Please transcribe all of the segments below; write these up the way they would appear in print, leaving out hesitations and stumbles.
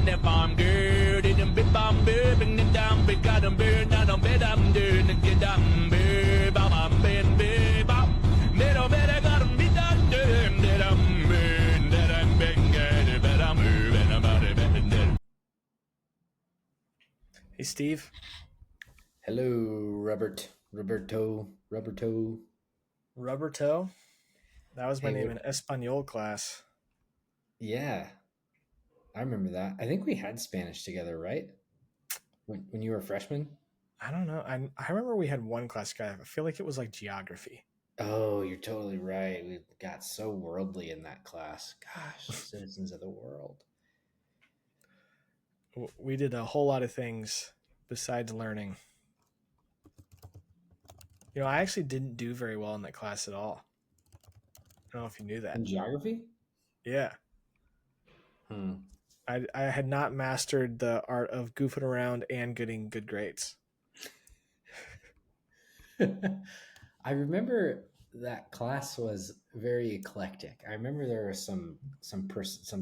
and if I'm good, and I'm bit bomb bird, and then down, big got them bird, not on bed, I'm doing and get down bird, bomb, I'm bed, bomb. Little bit, I got them be done, that I'm bird, that I'm big, but I'm moving about it, and Hey, Steve. Hello, Roberto. Rubber toe? That was my Hey, name in Espanol class. yeah, I remember that. I think we had Spanish together, right? When you were a freshman? I don't know. I remember we had one class guy. I feel like it was like geography. Oh, you're totally right. We got so worldly in that class. Gosh, citizens of the world. We did a whole lot of things besides learning. I actually didn't do very well in that class at all. I don't know if you knew that. In geography? Yeah. Hmm. I had not mastered the art of goofing around and getting good grades. I remember that class was very eclectic. I remember there were some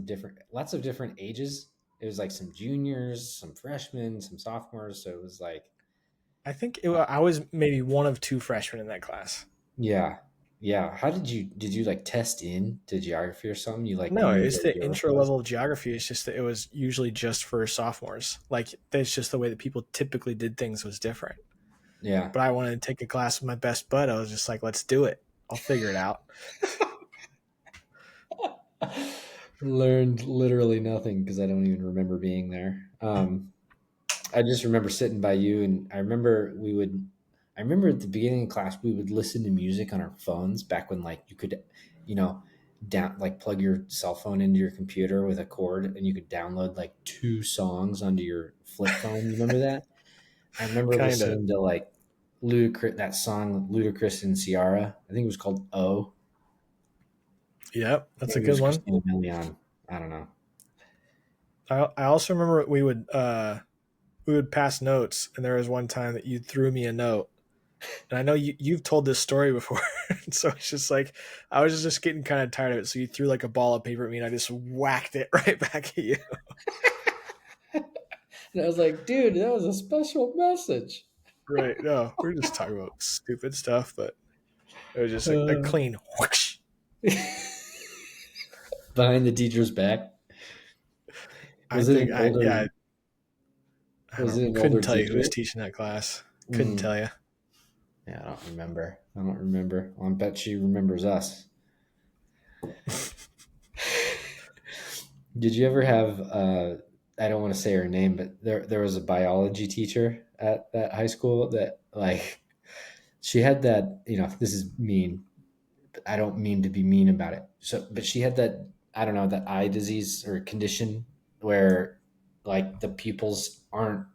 different, lots of different ages. It was like some juniors, some freshmen, some sophomores. So it was like, I think I was maybe one of two freshmen in that class. yeah, yeah. How did you like test in to geography or something? You like No, knew it's where the Europe intro was? level of geography. It's just that it was usually just for sophomores. Like that's just the way that people typically did things was different. Yeah. But I wanted to take a class with my best bud. I was just like, let's do it. I'll figure it out. Learned literally nothing because I don't even remember being there. I just remember sitting by you, and I remember at the beginning of class we would listen to music on our phones back when like you could, you know, down like plug your cell phone into your computer with a cord, and you could download like two songs onto your flip phone. You remember that? I remember Kind of. listening to like Ludacris, that song Ludacris and Ciara. I think it was called "Oh." Yep, that's a Maybe it good was one. Christina Milian. I don't know. I also remember we would pass notes, and there was one time that you threw me a note, and I know you've told this story before, so it's just like I was just getting kind of tired of it. So you threw like a ball of paper at me, and I just whacked it right back at you. And I was like, dude, that was a special message. Right? No, we're just talking about stupid stuff, but it was just a Uh, clean whoosh. behind the teacher's back. I Was it think an older? I Was it don't an couldn't older tell you who was teacher? teaching that class. Couldn't Mm, tell you. yeah, I don't remember. I don't remember. Well, I bet she remembers us. Did you ever have? I don't want to say her name, but there was a biology teacher at that high school that like she had that. This is mean. But I don't mean to be mean about it. So, but she had that. I don't know, that eye disease or condition where like the pupils aren't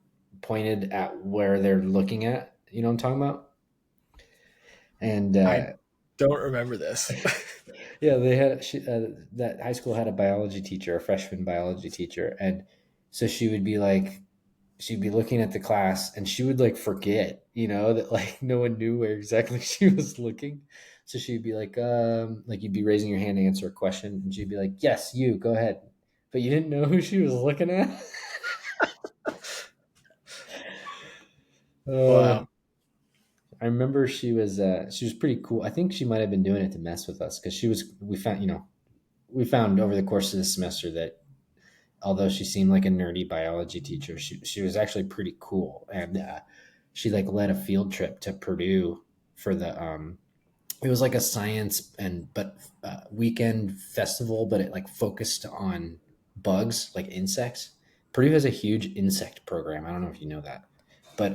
pointed at where they're looking at. You know what I'm talking about? And I don't remember this. yeah, that high school had a biology teacher, a freshman biology teacher, and so she would be like, she'd be looking at the class, and she would like forget, that like no one knew where exactly she was looking. So she'd be like you'd be raising your hand to answer a question, and she'd be like, "Yes, you go ahead," but you didn't know who she was looking at. Uh, Wow. I remember she was pretty cool. I think she might have been doing it to mess with us because we found over the course of the semester that although she seemed like a nerdy biology teacher, she was actually pretty cool, and she like led a field trip to Purdue for the it was like a science and but weekend festival, but it like focused on bugs like insects. Purdue has a huge insect program. I don't know if you know that, but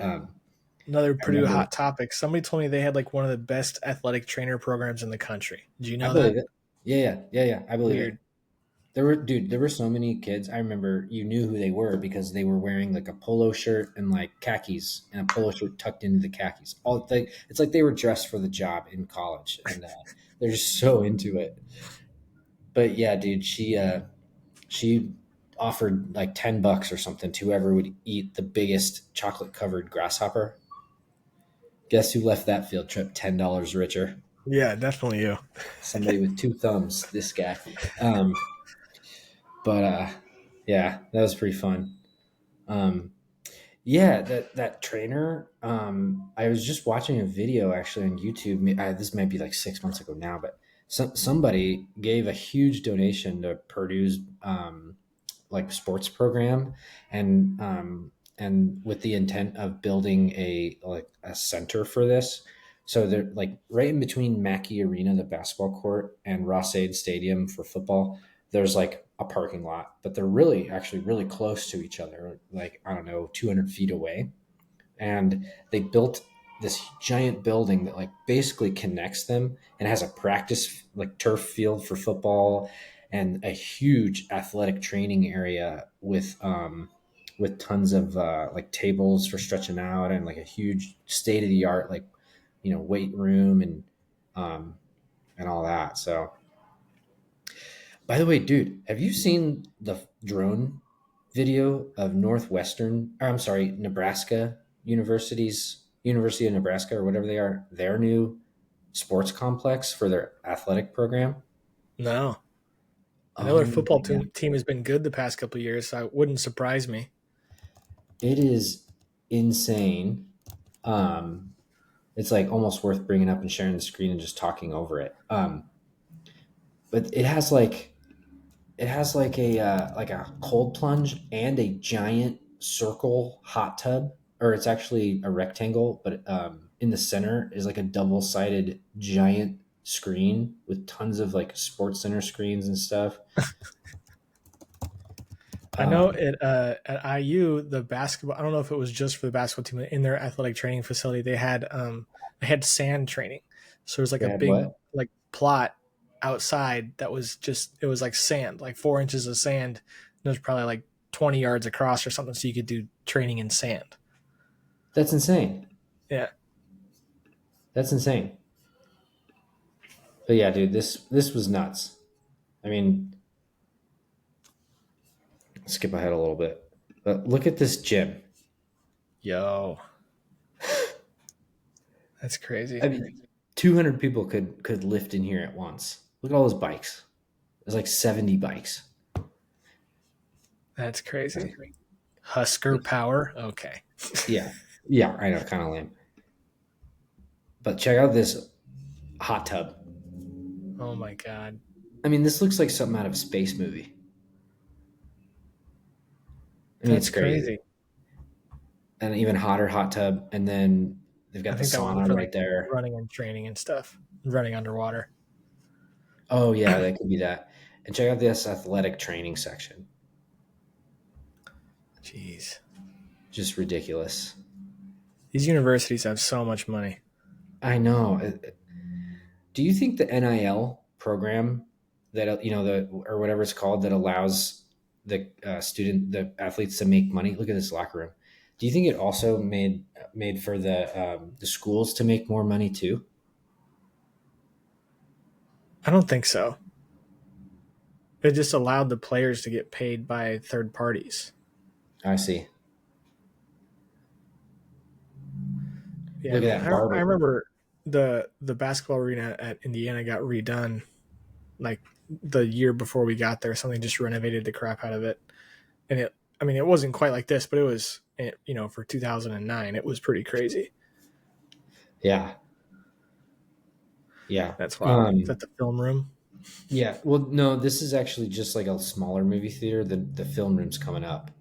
Another I Purdue remember. hot topic. Somebody told me they had like one of the best athletic trainer programs in the country. Do you I know believe that? it. Yeah. I believe it. Weird. There were so many kids. I remember you knew who they were because they were wearing like a polo shirt and like khakis and a polo shirt tucked into the khakis. It's like they were dressed for the job in college, and they're just so into it. But yeah, dude, she offered like $10 or something to whoever would eat the biggest chocolate covered grasshopper. Guess who left that field trip $10 richer? Yeah, definitely you. Somebody with two thumbs. This guy. Um, but Yeah, that was pretty fun. Um, yeah, that trainer. I was just watching a video actually on YouTube. This might be like 6 months ago now, but somebody gave a huge donation to Purdue's like sports program, and with the intent of building a center for this. So they're like right in between Mackey Arena, the basketball court, and Ross-Ade Stadium for football. There's like a parking lot, but they're really actually really close to each other, like I don't know, 200 feet away. And they built this giant building that like basically connects them and has a practice like turf field for football and a huge athletic training area with tons of like tables for stretching out and like a huge state of the art like weight room um and all that. So by the way, dude, have you seen the drone video of Nebraska University of Nebraska or whatever they are, their new sports complex for their athletic program? No, I know their Oh football my God. team has been good the past couple of years, so it wouldn't surprise me. It is insane. Um, it's like almost worth bringing up and sharing the screen and just talking over it. But it has like a cold plunge and a giant circle hot tub, or it's actually a rectangle, but in the center is like a double-sided giant screen with tons of like sports center screens and stuff. I know um, at IU the basketball. I don't know if it was just for the basketball team in their athletic training facility. They had sand training, so there's like they a had big what? like plot outside that was just it was like sand, like 4 inches of sand. And it was probably like 20 yards across or something, so you could do training in sand. That's insane. Yeah, That's insane. But yeah, dude, this was nuts. I mean, skip ahead a little bit, but look at this gym. yo, that's crazy. I mean, 200 people could lift in here at once. Look at all those bikes. There's like 70 bikes. That's crazy. Husker power. Okay. Yeah. Yeah, I know, kind of lame. But check out this hot tub. Oh my god, I mean, this looks like something out of a space movie. I mean, it's that's crazy. crazy. And an even hotter hot tub. And then they've I got the think that would be sauna for right like there. running and training and stuff, running underwater. Oh, yeah, that could be that. And check out this athletic training section. Jeez. Just ridiculous. These universities have so much money. I know. Do you think the NIL program that or whatever it's called that allows the athletes to make money? Look at this locker room. Do you think it also made for the schools to make more money too? I don't think so. It just allowed the players to get paid by third parties. I see. Yeah, Look at man. that I barber. remember the basketball arena at Indiana got redone like the year before we got there. Something just renovated the crap out of it, and it wasn't quite like this, but it was for 2009, it was pretty crazy. Yeah, yeah, That's wild. Is that the film room? yeah. Well, no, this is actually just like a smaller movie theater. The film room's coming up.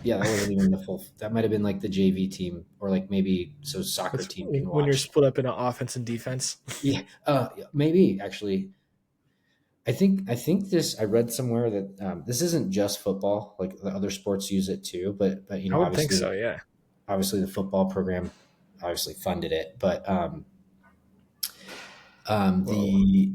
Yeah, that wasn't even the full. That might have been like the JV team, or like maybe so soccer That's team can when you're watch. split up into offense and defense. Yeah, maybe actually. I think this. I read somewhere that this isn't just football. Like the other sports use it too, but I would think obviously so. Yeah. the football program obviously funded it. But Whoa. the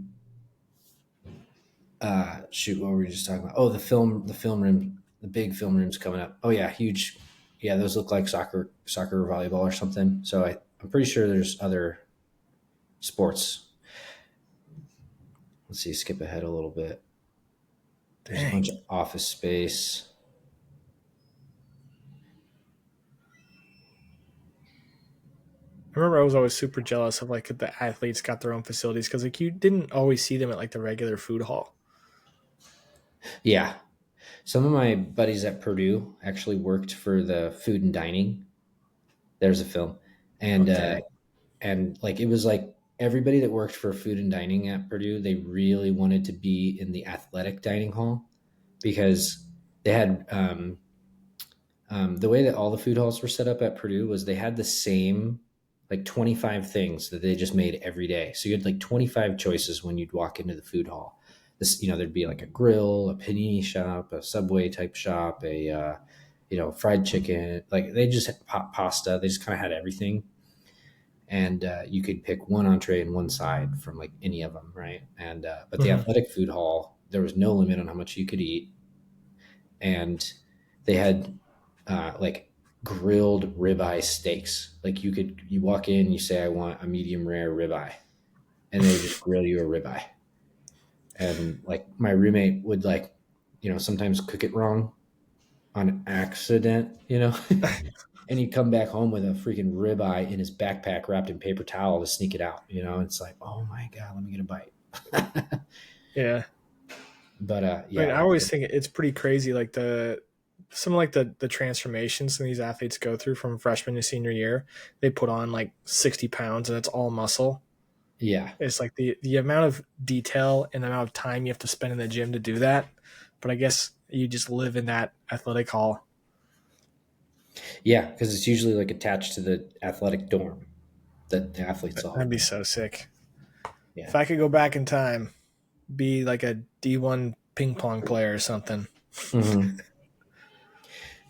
shoot, what were we just talking about? Oh, the film room, the big film room's coming up. Oh yeah, huge. Yeah, those look like soccer, volleyball, or something. So I'm pretty sure there's other sports. Let's see, skip ahead a little bit. There's a Dang. bunch of office space. I remember I was always super jealous of like the athletes got their own facilities because like you didn't always see them at like the regular food hall. Yeah. Some of my buddies at Purdue actually worked for the food and dining. There's a film, and Okay. like it was like everybody that worked for food and dining at Purdue, they really wanted to be in the athletic dining hall because they had the way that all the food halls were set up at Purdue was they had the same like 25 things that they just made every day. So you had like 25 choices when you'd walk into the food hall. This, there'd be like a grill, a panini shop, a Subway type shop, a fried chicken. Like they just had pasta. They just kind of had everything, and you could pick one entree and one side from like any of them, right? And but the Hmm. athletic food hall, there was no limit on how much you could eat, and they had like grilled ribeye steaks. Like you walk in, you say I want a medium rare ribeye, and they would just grill you a ribeye. And like my roommate would like, sometimes cook it wrong on accident, and he'd come back home with a freaking ribeye in his backpack wrapped in paper towel to sneak it out. It's like, oh my god, let me get a bite. Yeah. But I mean, I yeah, always think it's pretty crazy, like the transformations that these athletes go through from freshman to senior year. They put on like 60 pounds, and it's all muscle. yeah, It's like the amount of detail and the amount of time you have to spend in the gym to do that. But I guess you just live in that athletic hall. yeah, because it's usually like attached to the athletic dorm that the athletes all That'd live be in. so sick. Yeah. If I could go back in time, be like a D1 ping pong player or something. Hmm.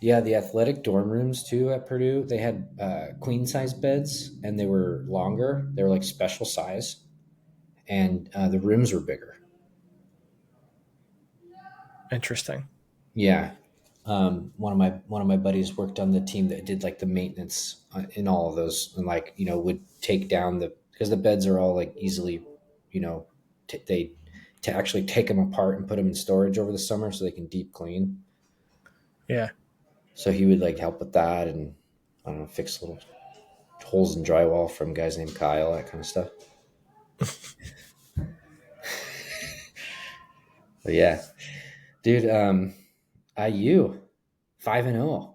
Yeah, the athletic dorm rooms too at Purdue, they had queen size beds and they were longer. They were like special size, and the rooms were bigger. Interesting. Yeah. One of my buddies worked on the team that did like the maintenance in all of those, and like would take down the because the beds are all like easily, you know, they to actually take them apart and put them in storage over the summer so they can deep clean. Yeah. So he would like help with that, and I don't know, fix little holes in drywall from guys named Kyle, that kind of stuff. But yeah, dude, IU 5-0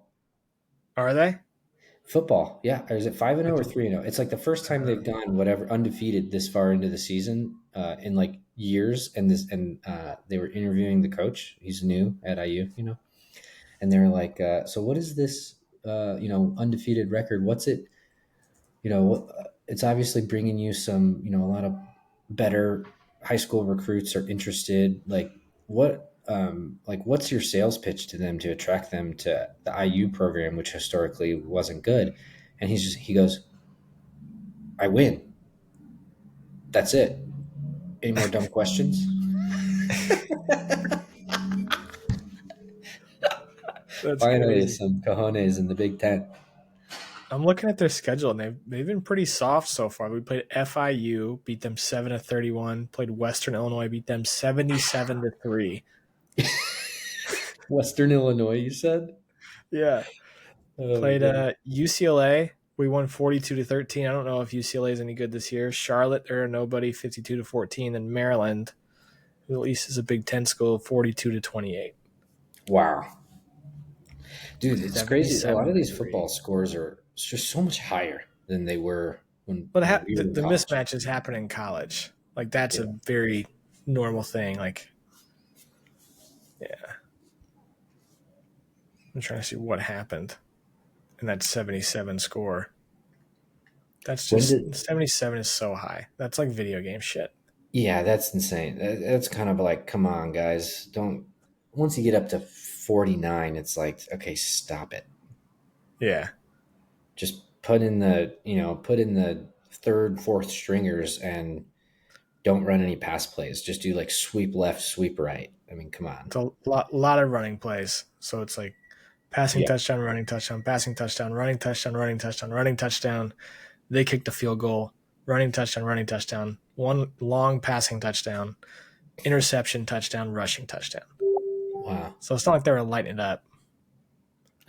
Are they? football. Yeah, or is it 5-0 or 3-0? It's like the first time they've gone whatever undefeated this far into the season in like years. And they were interviewing the coach. He's new at IU, and they were like, "So what is this? Undefeated record? What's it? It's obviously bringing you some, a lot of better high school recruits are interested. What's your sales pitch to them to attract them to the IU program, which historically wasn't good?" And he goes, "I win. That's it. Any more dumb questions?" That's Finally, crazy. some cojones in the Big Ten. I'm looking at their schedule, and they've been pretty soft so far. We played FIU, beat them 7-31. Played Western Illinois, beat them 77-3. Western Illinois, you said? Yeah. Oh Played man. UCLA. We won 42-13. I don't know if UCLA is any good this year. Charlotte, they're a nobody, 52-14. And Maryland, who at least is a Big Ten school, 42-28. Wow. Dude, it's crazy. A lot of these 77-3. football scores are just so much higher than they were when But we were in the college. mismatches happen in college. Like that's a Yeah. very normal thing. Like, yeah, I'm trying to see what happened in that 77 score. That's When just did 77 is so high. That's like video game shit. Yeah, that's insane. That's kind of like, come on, guys. Don't Once you get up to 49, it's like, okay, stop it. Yeah, Just put in the third, fourth stringers and don't run any pass plays. Just do like sweep left, sweep right. I mean, come on. it's a lot of running plays. So it's like passing Yeah. touchdown, running touchdown, passing touchdown, running touchdown, running touchdown, running touchdown. They kicked the field goal, running touchdown, one long passing touchdown, interception touchdown, rushing touchdown. Wow. So it's not like they were lighting it up,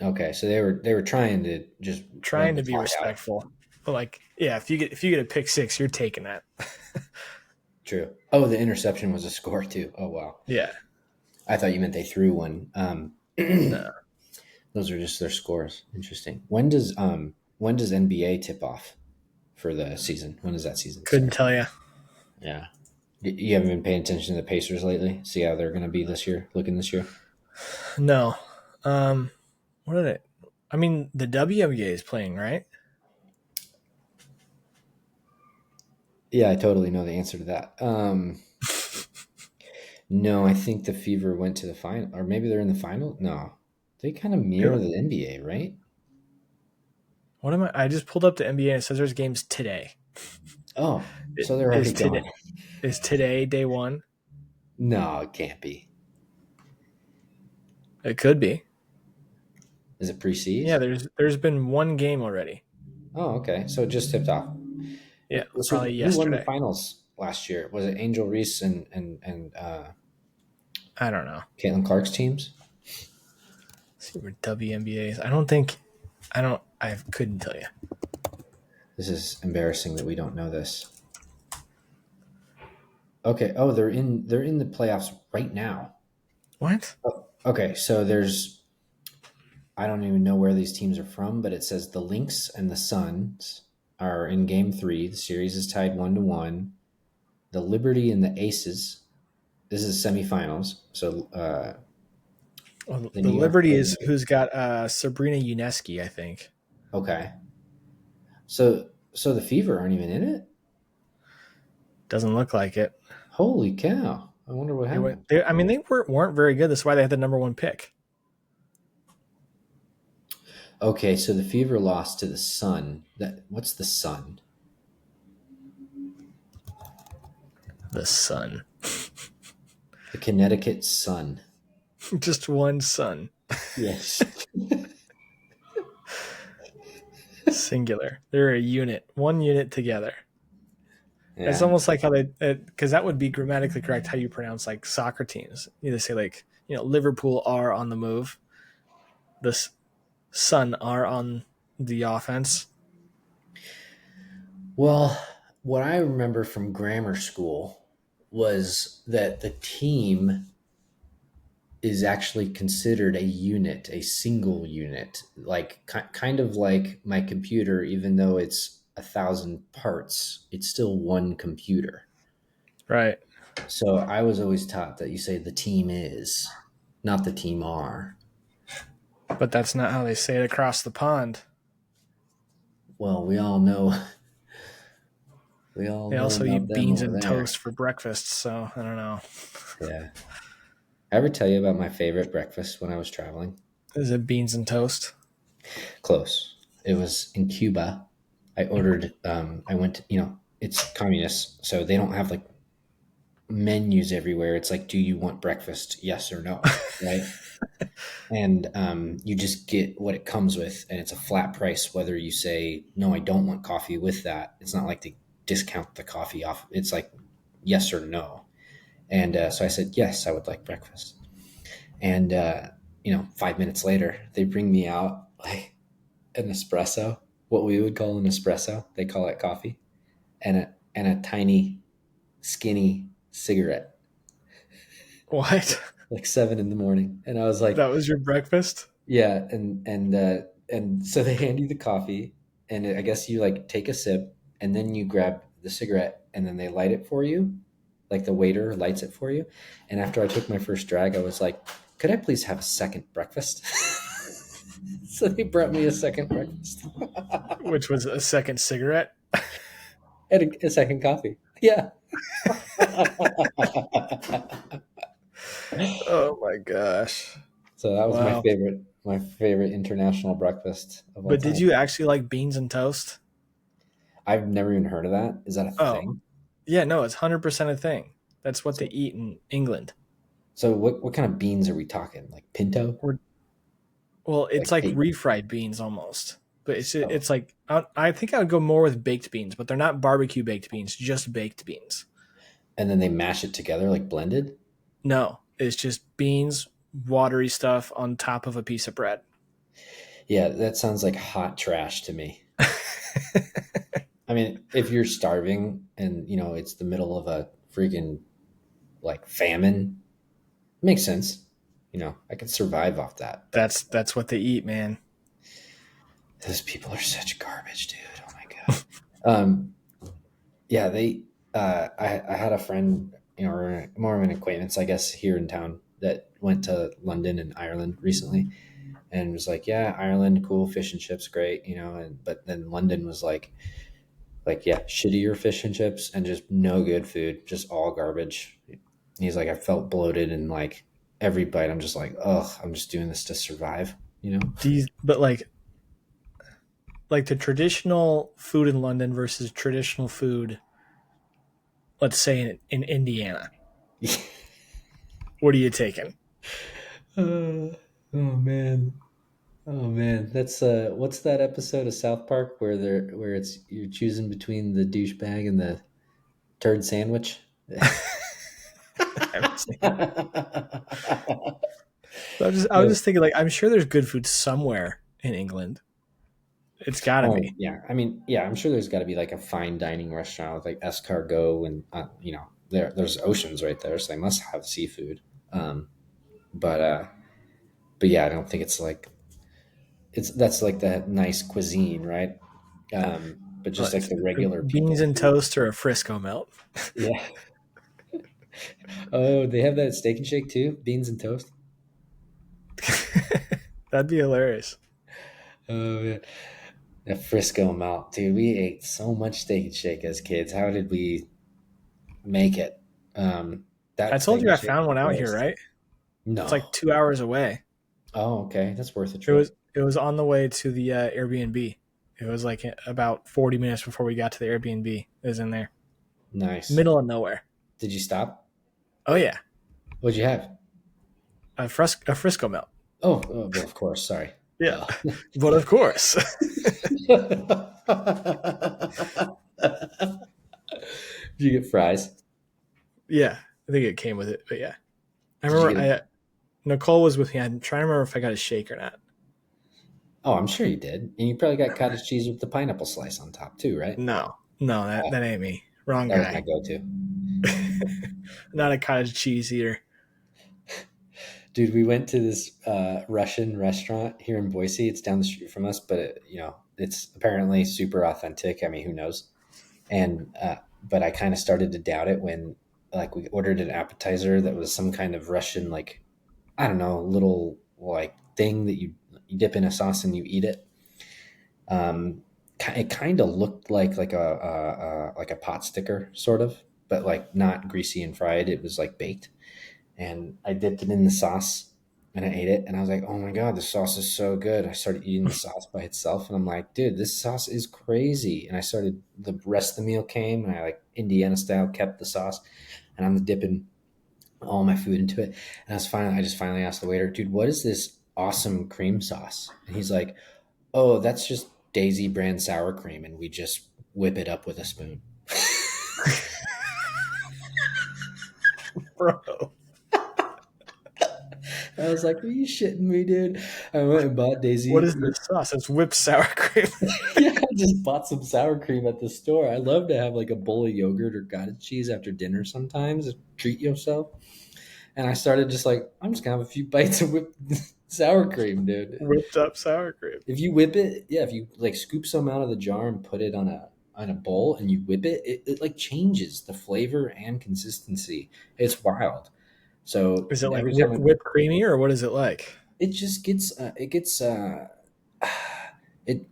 Okay, so they were trying to just run trying the to be clock out. respectful. But like, yeah, if you get a pick six, you're taking that. True. Oh, the interception was a score too. Oh wow. Yeah. I thought you meant they threw one. No, Those are just their scores. Interesting. When does NBA tip off for the season? When does that season couldn't start? tell you. Yeah. You haven't been paying attention to the Pacers lately? See how they're going to be looking this year? No. What are they? I mean, the WNBA is playing, right? Yeah, I totally know the answer to that. No, I think the Fever went to the final, or maybe they're in the final. No, they kind of mirror the NBA, right? What am I? I just pulled up the NBA and it says there's games today. Oh, It, so they're is already today gone. is today day one? No, it can't be. It could be. Is it Yeah, pre-seas? there's been one game already. Oh, okay. So it just tipped off. Yeah, So probably who won the yesterday. finals last year? Was it Angel Reese and I don't know. Caitlin Clark's teams? Let's see where WNBA is. I don't think. I don't. I couldn't tell you. This is embarrassing that we don't know this. Okay. Oh, they're in the playoffs right now. What? Oh, okay. So there's I don't even know where these teams are from, but it says the Lynx and the Suns are in game 3. The series is tied 1-1. The Liberty and the Aces. This is semifinals. So Well, the the New York Liberty is Liberty. who's got Sabrina Ionescu, I think. Okay. So the Fever aren't even in it? Doesn't look like it. Holy cow. I wonder what happened. I mean, they weren't very good. That's why they had the number one pick. Okay, so the Fever lost to the Sun. What's the Sun? The Sun. The Connecticut Sun. Just one Sun. Yes. Singular. They're a unit. One unit together. Yeah. It's almost like how they, because that would be grammatically correct how you pronounce like soccer teams. You either say like, Liverpool are on the move. The Sun are on the offense. Well, what I remember from grammar school was that the team is actually considered a unit, a single unit, like kind of like my computer, even though it's 1,000 parts, it's still one computer. Right. So I was always taught that you say the team is, not the team are. But that's not how they say it across the pond. Well, we all know. We all They know also about eat them beans over and there. toast for breakfast, so I don't know. Yeah. I ever tell you about my favorite breakfast when I was traveling? Is it beans and toast? Close. It was in Cuba. I ordered. I went. It's communist, so they don't have like menus everywhere. It's like, do you want breakfast? Yes or no, right? And you just get what it comes with, and it's a flat price. Whether you say no, I don't want coffee with that. It's not like they discount the coffee off. It's like yes or no. And so I said yes, I would like breakfast. And 5 minutes later, they bring me out like an espresso, what we would call an espresso. They call it coffee, and a tiny, skinny cigarette, What? like 7 in the morning. And I was like, That was your breakfast? yeah. And so they hand you the coffee, and I guess you like take a sip, and then you grab the cigarette, and then they light it for you, like the waiter lights it for you. And after I took my first drag, I was like, could I please have a second breakfast? So they brought me a second breakfast Which was a second cigarette? and a second coffee. Yeah. Oh my gosh. So that was Wow. my favorite international breakfast of all But time. did you actually like beans and toast? I've never even heard of that. Is that a Oh, thing? yeah, no, it's 100% a thing. That's what they eat in England. So what kind of beans are we talking? Like pinto? Well, it's Like like baked? refried beans almost. But it's Oh. it's like I think I would go more with baked beans, but they're not barbecue baked beans, just baked beans. And then they mash it together like blended? No, it's just beans, watery stuff on top of a piece of bread. Yeah, that sounds like hot trash to me. I mean, if you're starving and it's the middle of a freaking like famine, Makes sense. I could survive off that, but That's what they eat, man. those people are such garbage, dude. Oh my god. Um, yeah, I had a friend, or more of an acquaintance, I guess, here in town that went to London and Ireland recently, and was like, "Yeah, Ireland, cool, fish and chips, great," and but then London was like yeah, shittier fish and chips and just no good food, just all garbage. He's like, I felt bloated and like every bite, I'm just like, oh, I'm just doing this to survive, you know? But like the traditional food in London versus traditional food, let's say in Indiana. What are you taking? Oh man. Oh man. That's what's that episode of South Park where it's you're choosing between the douchebag and the turd sandwich? I haven't seen it. I was just thinking like I'm sure there's good food somewhere in England. It's got to Oh be. yeah, I mean, yeah, I'm sure there's got to be like a fine dining restaurant with like escargot and there's oceans right there, so they must have seafood. Um, but uh, but yeah, I don't think it's like it's that's like the nice cuisine, right? But just like It's the regular beans people and food. toast or a Frisco melt. Yeah. Oh, they have that at Steak and Shake too, beans and toast. That'd be hilarious. Oh man, a Frisco malt, dude. We ate so much Steak and Shake as kids. How did we make it? I That told Steak you and I Shake found was one out the here, best. right? It's No. like 2 hours away. Oh, okay. That's worth a It trip. was it was on the way to the Airbnb. It was like about 40 minutes before we got to the Airbnb. It was in there, Nice. middle of nowhere. Did you stop? Oh yeah, What'd you have? a Frisco melt. Oh, well, of course. Sorry. Yeah, Oh. but of course. Did you get fries? Yeah, I think it came with it, but yeah, I Did you remember. get a? Nicole was with me. I'm trying to remember if I got a shake or not. Oh, I'm sure you did. And you probably got cottage cheese with the pineapple slice on top too, right? No, no, Oh, that ain't me. Wrong that was my guy. go-to. Not a cottage cheese eater. Dude, we went to this Russian restaurant here in Boise. It's down the street from us, but it's apparently super authentic. I mean, who knows? And but I kind of started to doubt it when like we ordered an appetizer that was some kind of Russian, like, I don't know, little like thing that you dip in a sauce and you eat it. Um, it kind of looked like a pot sticker sort of, but like not greasy and fried. It was like baked, and I dipped it in the sauce and I ate it, and I was like, oh my god, the sauce is so good. I started eating the sauce by itself, and I'm like, dude, this sauce is crazy. And I started the rest of the meal came, and I like Indiana style kept the sauce, and I'm dipping all my food into it. And I just finally asked the waiter, dude, what is this awesome cream sauce? And he's like, oh, that's just Daisy brand sour cream, and we just whip it up with a spoon. Bro. I was like, are you shitting me, dude? I went and bought What Daisy. is this sauce? It's whipped sour cream. Yeah, I just bought some sour cream at the store. I love to have like a bowl of yogurt or cottage cheese after dinner sometimes. Treat yourself. And I started just like, I'm just gonna have a few bites of whipped sour cream, dude. Whipped up sour cream. If you whip it, yeah, if you like scoop some out of the jar and put it on a bowl and you whip it, it like changes the flavor and consistency. It's wild. So Is it like every time whipped creamy or what is it like? it just gets it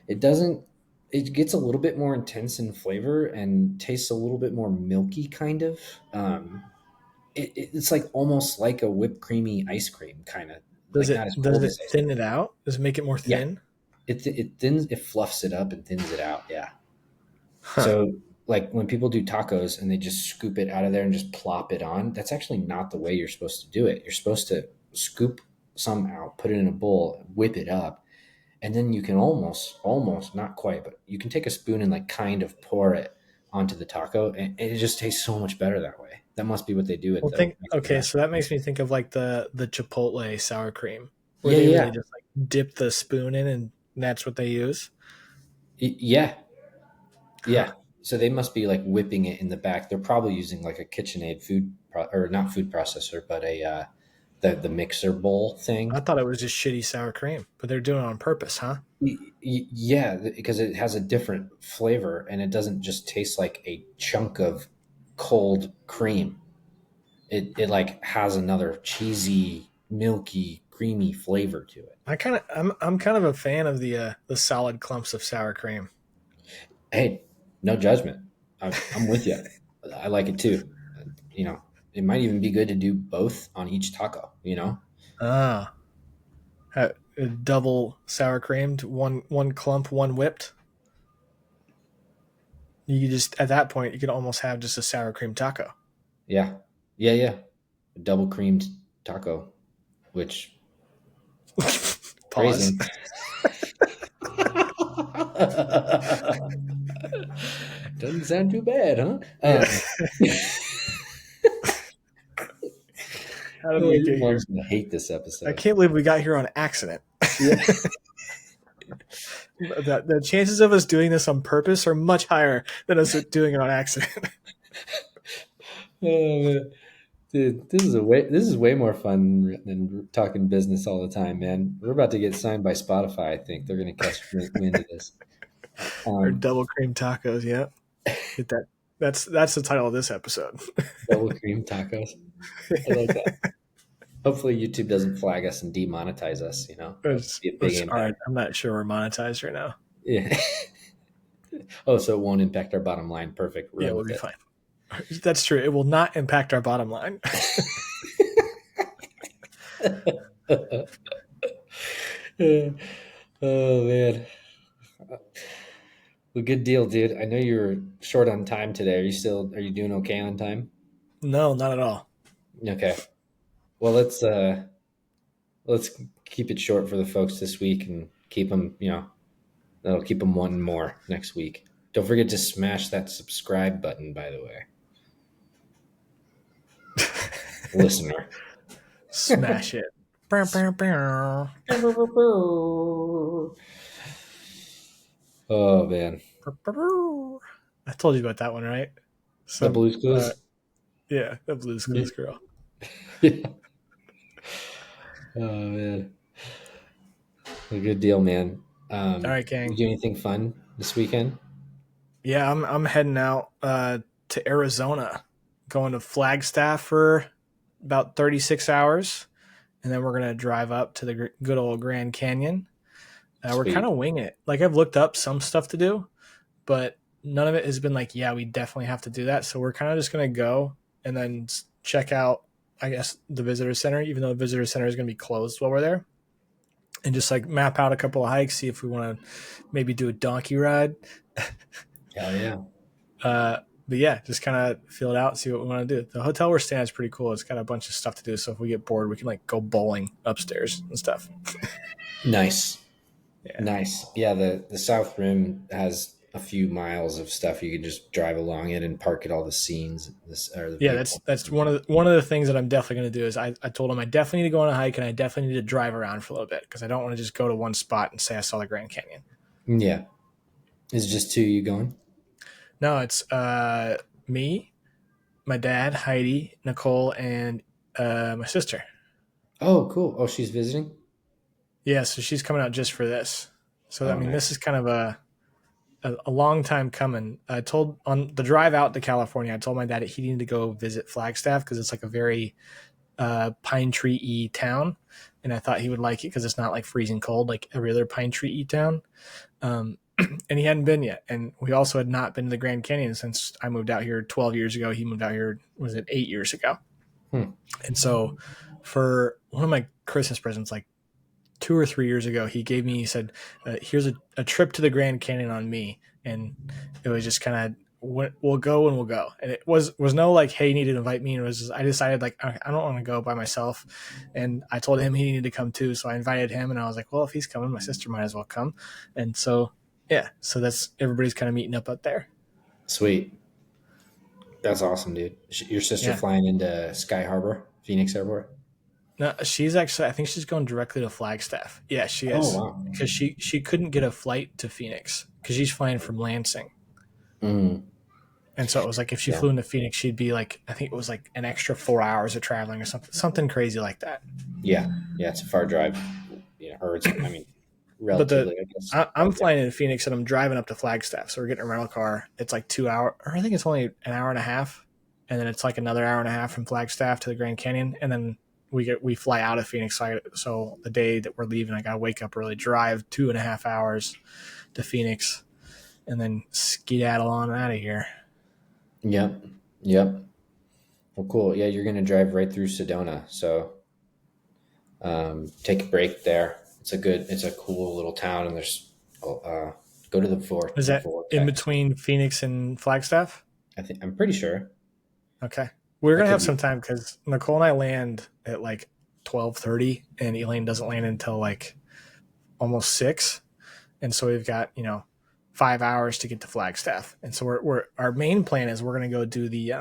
it doesn't it gets a little bit more intense in flavor and tastes a little bit more milky kind of. It's like almost like a whipped creamy ice cream kind of, like not as Does cold it as ice thin cream. it out? Does it make it more Yeah, thin? it fluffs it up and thins it out. Yeah. Huh. So like when people do tacos and they just scoop it out of there and just plop it on, that's actually not the way you're supposed to do it. You're supposed to scoop some out, put it in a bowl, whip it up, and then you can almost not quite, but you can take a spoon and like kind of pour it onto the taco, and it just tastes so much better that way. That must be what they do at Well, the think Mexican okay, so that restaurants. makes me think of like the Chipotle sour cream, where Yeah, they yeah, really just like dip the spoon in and that's what they use. yeah, Huh. yeah. So they must be like whipping it in the back. They're probably using like a KitchenAid or not food processor, but the mixer bowl thing. I thought it was just shitty sour cream, but they're doing it on purpose, huh? Yeah, because it has a different flavor and it doesn't just taste like a chunk of cold cream. It like has another cheesy, milky, creamy flavor to it. I'm kind of a fan of the solid clumps of sour cream. Hey, no judgment. I'm with you. I like it too. You know, it might even be good to do both on each taco. You know. Ah, double sour creamed, one clump, one whipped. You could just at that point you could almost have just a sour cream taco. Yeah, yeah. A double creamed taco, which Pause. phrasing. Doesn't sound too bad, huh? How did we You're get the here? one's gonna hate this I episode. can't believe we got here on accident. Yeah. The chances of us doing this on purpose are much higher than us doing it on accident. Oh, man. Dude, this is way more fun than talking business all the time, man. We're about to get signed by Spotify. I think they're gonna catch wind of this. Or double cream tacos, yeah. Get that. That's the title of this episode. Double cream tacos. I like that. Hopefully, YouTube doesn't flag us and demonetize us. You know, that'd be a big All right, impact. I'm not sure we're monetized right now. Yeah. Oh, so it won't impact our bottom line. Perfect. Yeah, Run we'll with be it. fine. That's true. It will not impact our bottom line. Oh man. Well, good deal, dude. I know you're short on time today. Are you doing okay on time? No, not at all. Okay. Well, let's keep it short for the folks this week and keep them, that'll keep them wanting more next week. Don't forget to smash that subscribe button, by the way. Listener. Smash it. Oh man. I told you about that one, right? The Blue's Clues? Yeah, the Blue's Clues girl. Yeah. Oh man. A good deal, man. All right, gang. You do anything fun this weekend? Yeah, I'm heading out to Arizona, going to Flagstaff for about 36 hours, and then we're gonna drive up to the good old Grand Canyon. We're Sweet. kind of winging it. Like I've looked up some stuff to do, but none of it has been like, yeah, we definitely have to do that. So we're kind of just gonna go and then check out, I guess, the visitor center, even though the visitor center is gonna be closed while we're there, and just like map out a couple of hikes, see if we want to maybe do a donkey ride. Hell yeah. But yeah, just kind of feel it out, see what we want to do. The hotel we're staying at is pretty cool. It's got a bunch of stuff to do. So if we get bored, we can like go bowling upstairs and stuff. Nice. Yeah. Nice. Yeah, the South Rim has a few miles of stuff you can just drive along it and park at all the scenes. Yeah, that's one of the things that I'm definitely going to do is I told him I definitely need to go on a hike and I definitely need to drive around for a little bit because I don't want to just go to one spot and say I saw the Grand Canyon. Yeah. Is it just two you going? No, it's me, my dad, Heidi, Nicole, and my sister. Oh, cool. Oh, she's visiting? Yeah, so she's coming out just for this. So I mean, nice. this is kind of a long time coming. I told on the drive out to California, I told my dad that he needed to go visit Flagstaff because it's like a very pine tree-y town, and I thought he would like it because it's not like freezing cold like every other pine tree-y town. And he hadn't been yet, and we also had not been to the Grand Canyon since I moved out here 12 years ago. He moved out here, was it 8 years ago? And so for one of my Christmas presents, like 2 or 3 years ago, he said, here's a trip to the Grand Canyon on me. And it was just kind of, we'll go and we'll go. And it was no like, hey, you need to invite me. And it was just, I decided like, I don't want to go by myself. And I told him he needed to come too. So I invited him and I was like, well, if he's coming, my sister might as well come. And so, yeah, so that's, everybody's kind of meeting up there. Sweet. That's awesome, dude. Your sister flying into Sky Harbor, Phoenix Airport? No, she's actually, I think she's going directly to Flagstaff. Yeah, she is. Oh, wow. Because she couldn't get a flight to Phoenix because she's flying from Lansing. Mm. And so it was like if she Yeah. flew into Phoenix, she'd be like, I think it was like an extra 4 hours of traveling or something crazy like that. Yeah. Yeah. It's a far drive. Or it's, I mean, But relatively, I guess. I'm Yeah. flying into Phoenix and I'm driving up to Flagstaff. So we're getting a rental car. It's like 2 hours, or I think it's only an hour and a half. And then it's like another hour and a half from Flagstaff to the Grand Canyon. And then we fly out of Phoenix. So the day that we're leaving, I got to wake up early, drive 2.5 hours to Phoenix, and then skedaddle on out of here. Yep. Yep. Well, cool. Yeah. You're going to drive right through Sedona. So take a break there. It's a cool little town. And there's, go to the fort. Is The that fort. in between Phoenix and Flagstaff? I'm pretty sure. Okay. We're I going to could have be. some time because Nicole and I land at like 12:30 and Elaine doesn't land until like almost 6. And so we've got, 5 hours to get to Flagstaff. And so our main plan is we're going to go do the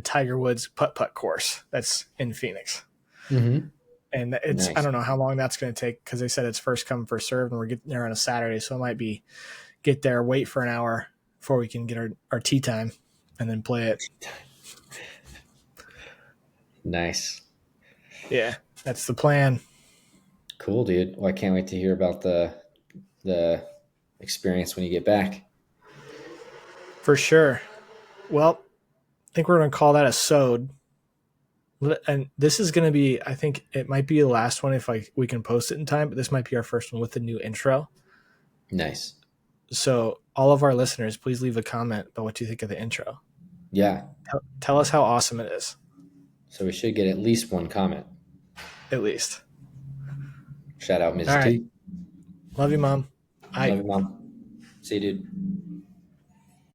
Tiger Woods putt-putt course that's in Phoenix. Mm-hmm. And I Nice. don't know how long that's going to take because they said it's first come, first served, and we're getting there on a Saturday. So it might be get there, wait for an hour before we can get our tee time and then play it. Nice. Yeah, that's the plan. Cool, dude. Well, I can't wait to hear about the experience when you get back. For sure. Well, I think we're going to call that a sode. And this is going to be, I think it might be the last one if we can post it in time, but this might be our first one with the new intro. Nice. So all of our listeners, please leave a comment about what you think of the intro. Yeah. Tell us how awesome it is, So we should get at least one comment. at least. Shout out, Ms. All right. T. Love you, Mom. Bye. Love you, Mom. See you, dude.